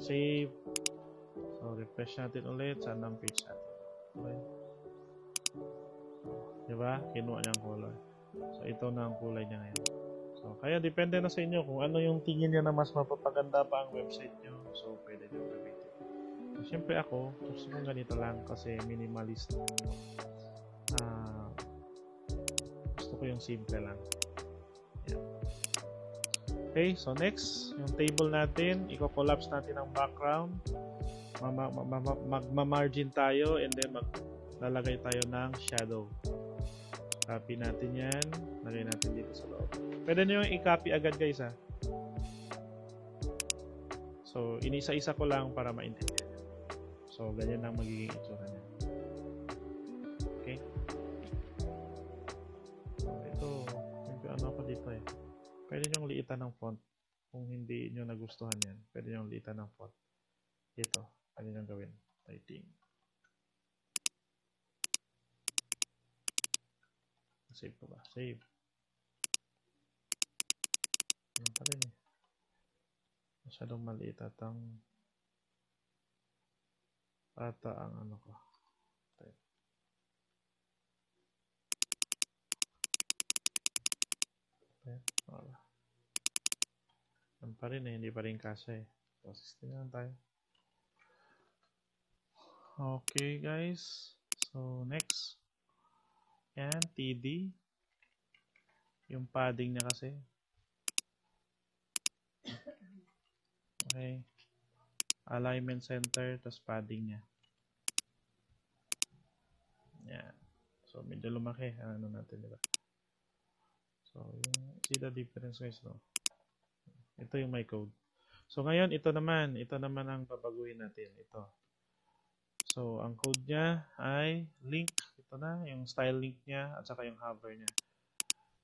Save. So, refresh natin ulit. Saan ang page natin? Okay. Diba? Kinuha niyang color. So, ito na ang kulay niya ngayon. So, kaya depende na sa inyo kung ano yung tingin niya na mas mapapaganda pa ang website nyo. So, pwede nyo gamitin. So, syempre ako, gusto kong ganito lang kasi minimalist. Gusto ko yung simple lang. Yan. Okay, so next, yung table natin, i-collapse natin ang background. Magma-margin tayo and then maglalagay tayo ng shadow. Copy natin yan. Lagay natin dito sa loob. Pwede nyo yung i-copy agad guys ha. So, inisa-isa ko lang para maintindihan. So, ganyan lang magiging itsura niya. Okay? So, ito, ano ako dito eh. Pwede nyo liitan ng font. Kung hindi nyo nagustuhan yan, pwede nyo liitan ng font. Dito, pwede nyo gawin. Lighting. Save ko ba? Save. Yan pa rin eh. Masyadong maliit at ang ano ko. Wala. Yan pa rin eh. Hindi pa rin kasya eh. So, system lang tayo. Okay guys. So, next. Yan, TD. Yung padding niya kasi. Okay. Alignment center, tapos padding niya. Yan. So, medyo lumaki. Ano natin, diba? So, see the difference guys, no? Ito yung my code. So, ngayon, ito naman ang babaguhin natin. Ito. So, ang code niya ay link. Ito na, yung style link niya at saka yung hover niya.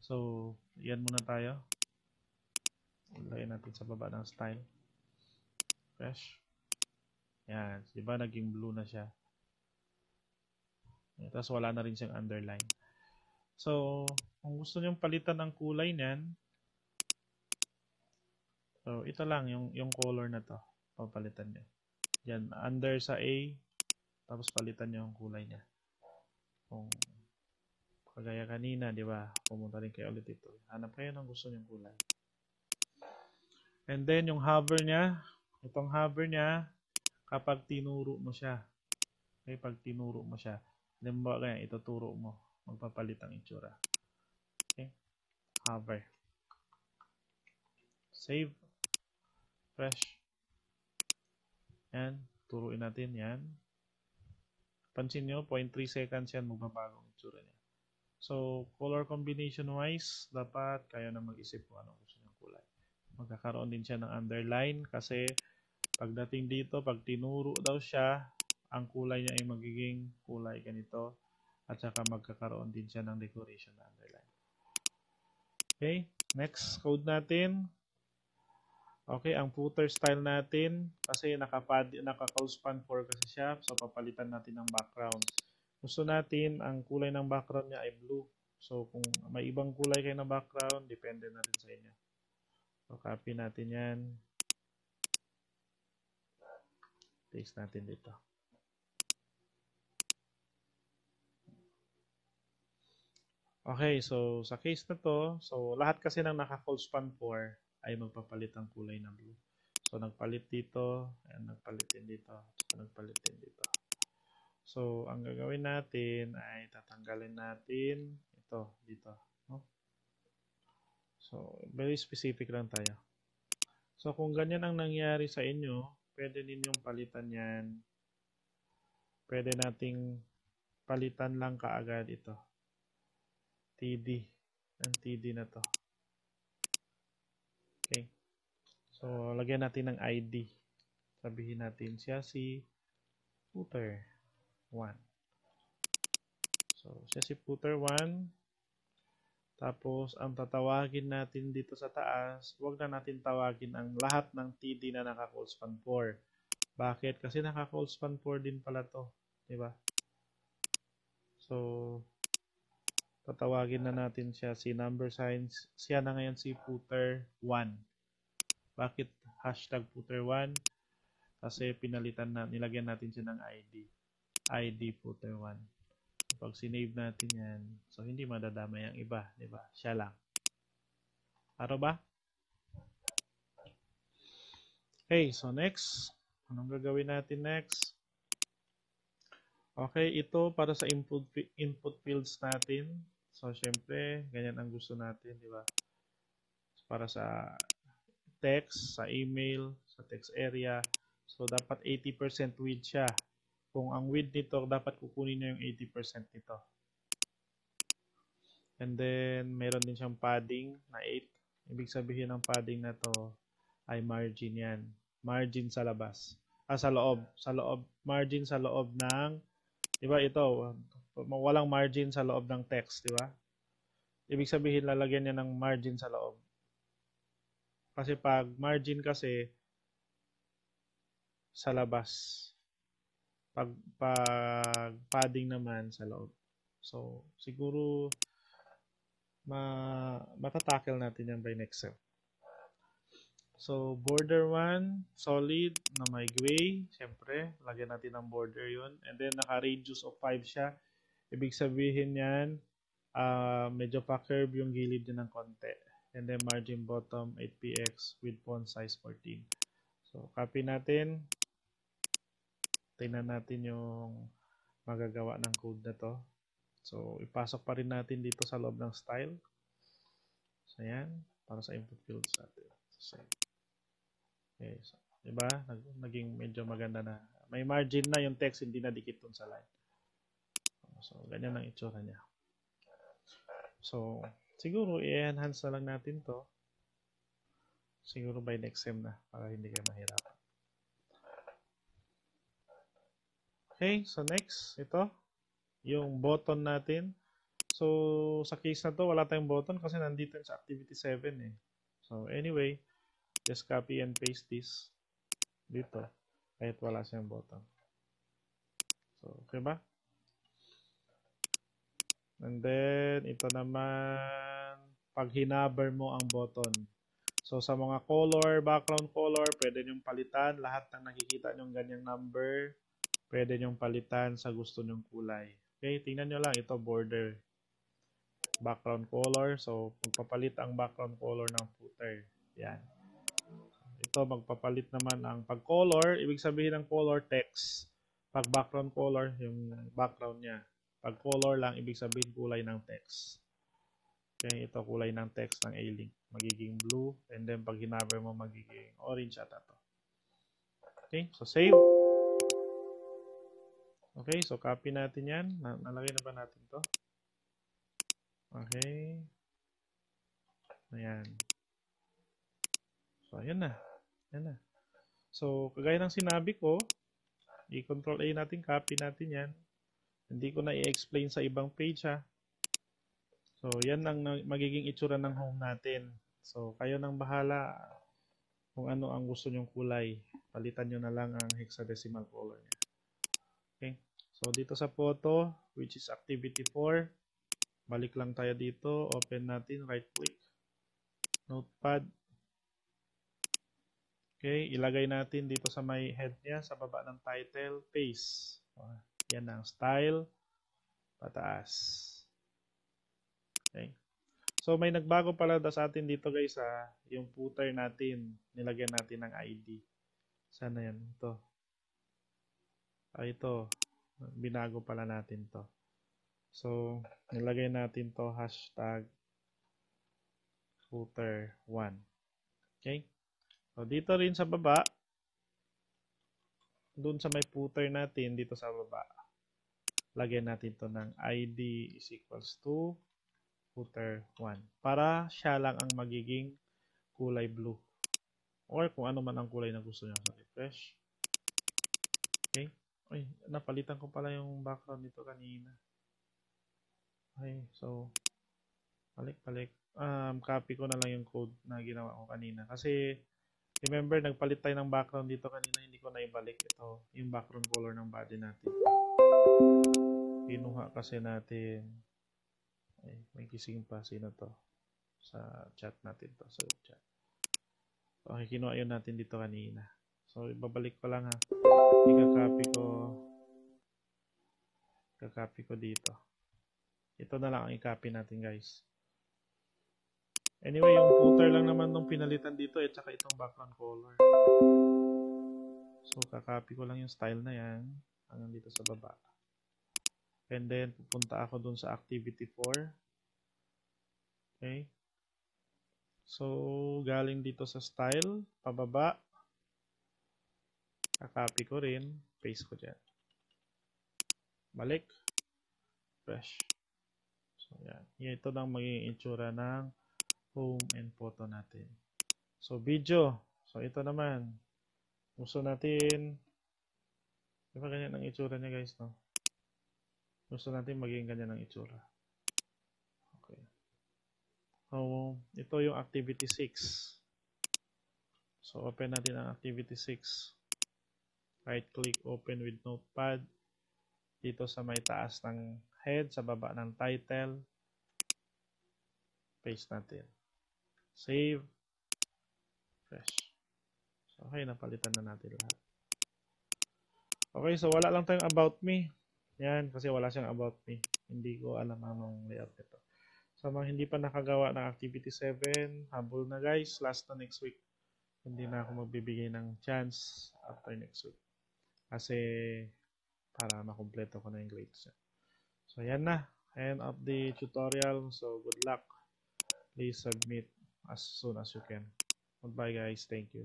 So, yan muna tayo. Ilagay natin sa baba ng style. Fresh. Yan. Diba, naging blue na siya. Tapos, wala na rin siyang underline. So, kung gusto nyong palitan ng kulay niyan, so, ito lang, yung color na to. Papalitan nyo. Yan, under sa A, tapos palitan nyo yung kulay niya. Kung kagaya kanina, di ba? Pumunta rin kayo ulit ito. Hanap kayo ng gusto nyong kulay. And then, yung hover niya, itong hover niya, kapag tinuro mo siya, okay, pag tinuro mo siya, then ba kaya ituturo mo, magpapalit ang itsura. Okay? Hover. Save. Fresh. Yan. Turuin natin yan. Pansin nyo, 0.3 seconds yan, magbabago ang itsura niya. So, color combination wise, dapat kayo na mag-isip kung anong gusto nyo kulay. Magkakaroon din siya ng underline kasi pagdating dito, pag tinuro daw siya, ang kulay niya ay magiging kulay ganito at saka magkakaroon din siya ng decoration na underline. Okay, next code natin. Okay, ang footer style natin kasi naka-closespan 4 kasi siya, so papalitan natin ng background. Gusto natin ang kulay ng background niya ay blue. So kung may ibang kulay kayo ng background, depende na rin sa inyo. So copy natin yan. Paste natin dito. Okay, so sa case na to, so lahat kasi ng naka-closespan 4 ay magpapalit ang kulay ng blue. So nagpalit dito, and nagpalit din dito, at nagpalit din dito. So ang gagawin natin ay tatanggalin natin ito dito, no? So very specific lang tayo. So kung ganyan ang nangyari sa inyo, pwede ninyong palitan yan. Pwede nating palitan lang kaagad ito. TD. Ang TD na to. Okay. So, lagyan natin ng ID. Sabihin natin siya si footer 1. So, siya si footer 1. Tapos, ang tatawagin natin dito sa taas, huwag na natin tawagin ang lahat ng TD na naka-closespan 4. Bakit? Kasi naka-closespan 4 din pala to. Diba? So, tatawagin na natin siya si number signs. Siya na ngayon si footer 1. Bakit hashtag footer1? Kasi pinalitan na, nilagyan natin siya ng ID footer1. Pag sinave natin yan, so hindi madadamay ang iba, di ba? Siya lang. Araw ba? Okay, so next. Anong gagawin natin next? Okay, ito para sa input fields natin. So, syempre, ganyan ang gusto natin, di ba? Para sa text, sa email, sa text area. So, dapat 80% width siya. Kung ang width nito, dapat kukunin niya yung 80% nito. And then, meron din siyang padding na 8. Ibig sabihin ng padding na to ay margin yan. Margin sa labas. Sa loob. Sa loob. Margin sa loob ng, di ba ito, walang margin sa loob ng text, di ba? Ibig sabihin, lalagyan niya ng margin sa loob. Kasi pag margin kasi, sa labas. Pag padding naman sa loob. So, siguro, matatackle natin yan by next step. So, border 1, solid, na may gray. Siyempre, lagyan natin ng border yun. And then, naka-radius of 5 siya. Ibig sabihin yan, medyo pa-curve yung gilid din ng konti. And then, margin bottom, 8px with font size 14. So, copy natin. Tingnan natin yung magagawa ng code na to. So, ipasok pa rin natin dito sa loob ng style. So, yan. Para sa input fields natin. So, okay. So, diba? Naging medyo maganda na. May margin na yung text, hindi na dikit dun sa line. So, ganyan ang itsura niya. So, siguro, i-enhance na lang natin to. Siguro by next sem na, para hindi kayo mahirapan. Okay, so next, ito. Yung button natin. So, sa case na to, wala tayong button kasi nandito sa activity 7 eh. So, anyway, just copy and paste this dito. Kahit wala siyang button. So, okay ba? And then, ito naman, pag hinaber mo ang button. So, sa mga color, background color, pwede nyong palitan. Lahat ng nakikita nyong ganyang number, pwede nyong palitan sa gusto nyong kulay. Okay, tingnan nyo lang. Ito, border. Background color. So, magpapalit ang background color ng footer. Yan. Ito, magpapalit naman ang pag-color. Ibig sabihin ng color, text. Pag background color, yung background niya. Pag color lang, ibig sabihin kulay ng text. Okay, ito kulay ng text ng A-Link. Magiging blue. And then, pag hinaber mo, magiging orange ata to. Okay, so save. Okay, so copy natin yan. Nalagay na ba natin to? Okay. Ayan. So, ayan na. Ayan na. So, kagaya ng sinabi ko, i-control A natin, copy natin yan. Hindi ko na i-explain sa ibang page ha. So, yan ang magiging itsura ng home natin. So, kayo nang bahala kung ano ang gusto nyong kulay. Palitan nyo na lang ang hexadecimal color niya. Okay. So, dito sa photo, which is activity 4, balik lang tayo dito. Open natin, right click. Notepad. Okay, ilagay natin dito sa may head niya, sa baba ng title, paste. Yan ang style, pataas. Okay. So, may nagbago pala sa atin dito guys yung footer natin, nilagyan natin ng ID. Sana yan? Ito. Ito. Binago pala natin to. So, nilagay natin to hashtag footer1. Okay? So, dito rin sa baba, dun sa may footer natin, dito sa baba, lagyan natin to ng ID is equals to footer1. Para siya lang ang magiging kulay blue. Or kung ano man ang kulay na gusto nyo. So, refresh. Okay? Ay, napalitan ko pala yung background nito kanina. Okay, so, balik. Copy ko na lang yung code na ginawa ko kanina. Kasi, remember, nagpalit tayo ng background dito kanina, hindi ko na ibalik ito, yung background color ng body natin. Kinuha kasi natin, ay, may gising pa, sino to? Sa chat natin to, sa chat. Okay, kinuha yun natin dito kanina. So, ibabalik ko lang ha. Ikakopy ko dito. Ito na lang ang i-copy natin, guys. Anyway, yung footer lang naman nung pinalitan dito at saka itong background color. So, kakopy ko lang yung style na yan hanggang dito sa baba. And then, pupunta ako dun sa activity 4. Okay. So, galing dito sa style, pababa. Kakopy ko rin. Paste ko dyan. Balik. Fresh. So, yan. Ito lang magiging itsura ng home and photo natin. So, video. So, ito naman. Gusto natin. Diba ganyan ang itsura niya, guys, no? Gusto natin maging ganyan ang itsura. Okay. So, ito yung activity 6. So, open natin ang activity 6. Right-click, open with notepad. Dito sa may taas ng head, sa baba ng title. Paste natin. Save. Fresh. So, okay, napalitan na natin lahat. Okay, so wala lang tayong about me. Yan, kasi wala siyang about me. Hindi ko alam anong layout nito. Sa mga hindi pa nakagawa ng activity 7, habol na guys, last na next week. Hindi na ako magbibigay ng chance after next week. Kasi para makumpleto ko na yung grades niya. So yan na, end of the tutorial. So good luck. Please submit as soon as you can. Goodbye guys, thank you.